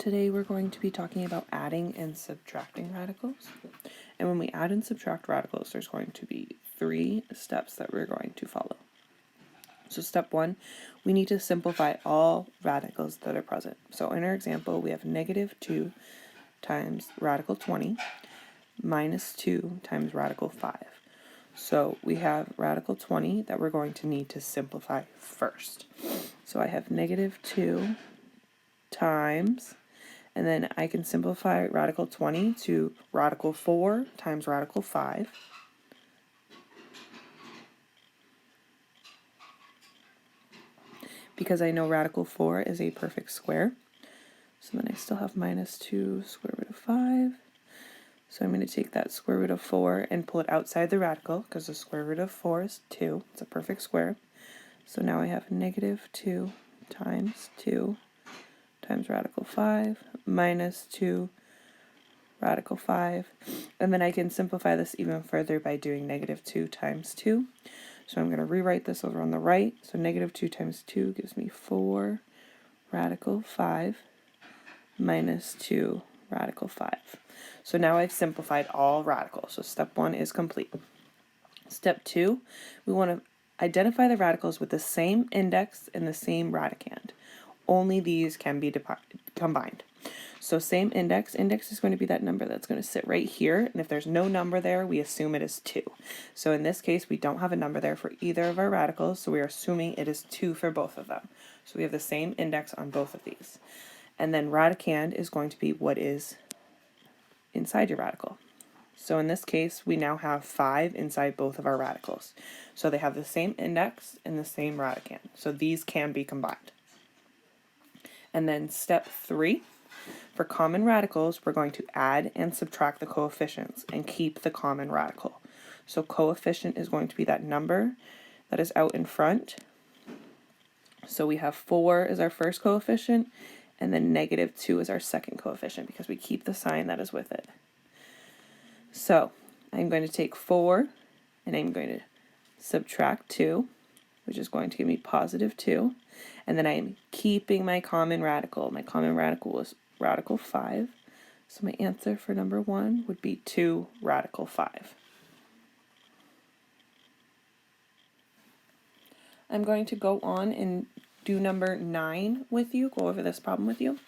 Today we're going to be talking about adding and subtracting radicals. And when we add and subtract radicals, there's going to be 3 steps that we're going to follow. So step 1, we need to simplify all radicals that are present. So in our example, we have negative 2 times radical 20 minus 2 times radical 5. So we have radical 20 that we're going to need to simplify first. So I have negative 2 times, and then I can simplify radical 20 to radical 4 times radical 5. Because I know radical 4 is a perfect square. So then I still have minus 2 square root of 5. So I'm going to take that square root of 4 and pull it outside the radical, because the square root of 4 is 2. It's a perfect square. So now I have negative 2 times 2 times radical 5 minus 2 radical 5. And then I can simplify this even further by doing negative 2 times 2. So I'm going to rewrite this over on the right. So negative 2 times 2 gives me 4 radical 5 minus 2 radical 5. So now I've simplified all radicals. So step 1 is complete. Step 2, we want to identify the radicals with the same index and the same radicand. Only these can be combined. So same index. Index is going to be that number that's going to sit right here. And if there's no number there, we assume it is 2. So in this case, we don't have a number there for either of our radicals. So we are assuming it is 2 for both of them. So we have the same index on both of these. And then radicand is going to be what is inside your radical. So in this case, we now have 5 inside both of our radicals. So they have the same index and the same radicand. So these can be combined. And then step 3, for common radicals, we're going to add and subtract the coefficients and keep the common radical. So coefficient is going to be that number that is out in front. So we have 4 is our first coefficient, and then negative 2 is our second coefficient, because we keep the sign that is with it. So I'm going to take 4, and I'm going to subtract 2, which is going to give me positive 2. And then I am keeping my common radical. My common radical was radical 5. So my answer for number 1 would be 2 radical 5. I'm going to go on and do number 9 with you, go over this problem with you.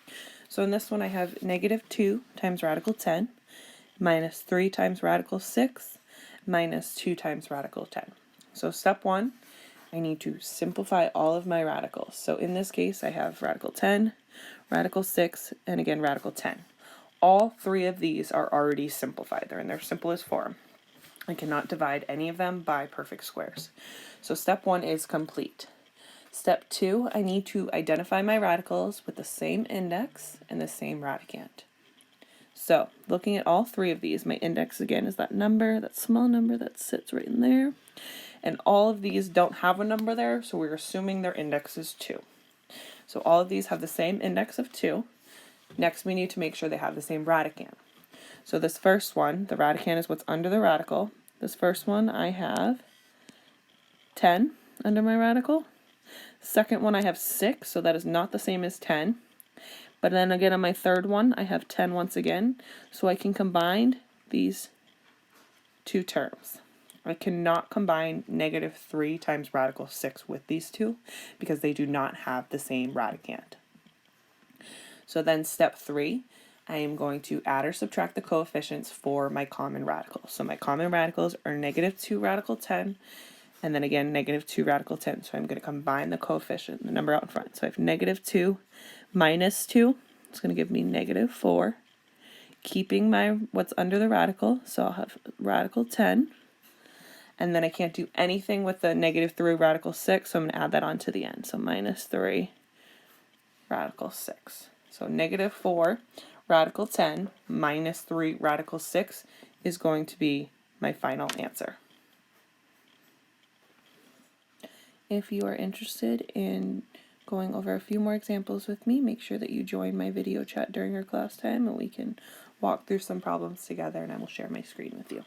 So in this one I have negative 2 times radical 10 minus 3 times radical 6 minus 2 times radical 10. So step 1, I need to simplify all of my radicals. So in this case, I have radical 10, radical 6, and again radical 10. All 3 of these are already simplified. They're in their simplest form. I cannot divide any of them by perfect squares. So step 1 is complete. Step 2, I need to identify my radicals with the same index and the same radicand. So looking at all 3 of these, my index again is that number, that small number that sits right in there. And all of these don't have a number there, so we're assuming their index is 2. So all of these have the same index of 2. Next, we need to make sure they have the same radicand. So this first one, the radicand is what's under the radical. This first one, I have 10 under my radical. Second one, I have 6, so that is not the same as 10. But then again, on my third one, I have 10 once again. So I can combine these 2 terms. I cannot combine negative 3 times radical 6 with these 2 because they do not have the same radicand. So then step 3, I am going to add or subtract the coefficients for my common radicals. So my common radicals are negative 2 radical 10 and then again negative 2 radical 10. So I'm going to combine the coefficient, the number out in front. So I have negative 2 minus 2. It's going to give me negative 4. Keeping my what's under the radical, so I'll have radical 10. And then I can't do anything with the negative 3 radical 6, so I'm going to add that on to the end. So minus 3 radical 6. So negative 4 radical 10 minus 3 radical 6 is going to be my final answer. If you are interested in going over a few more examples with me, make sure that you join my video chat during your class time and we can walk through some problems together, and I will share my screen with you.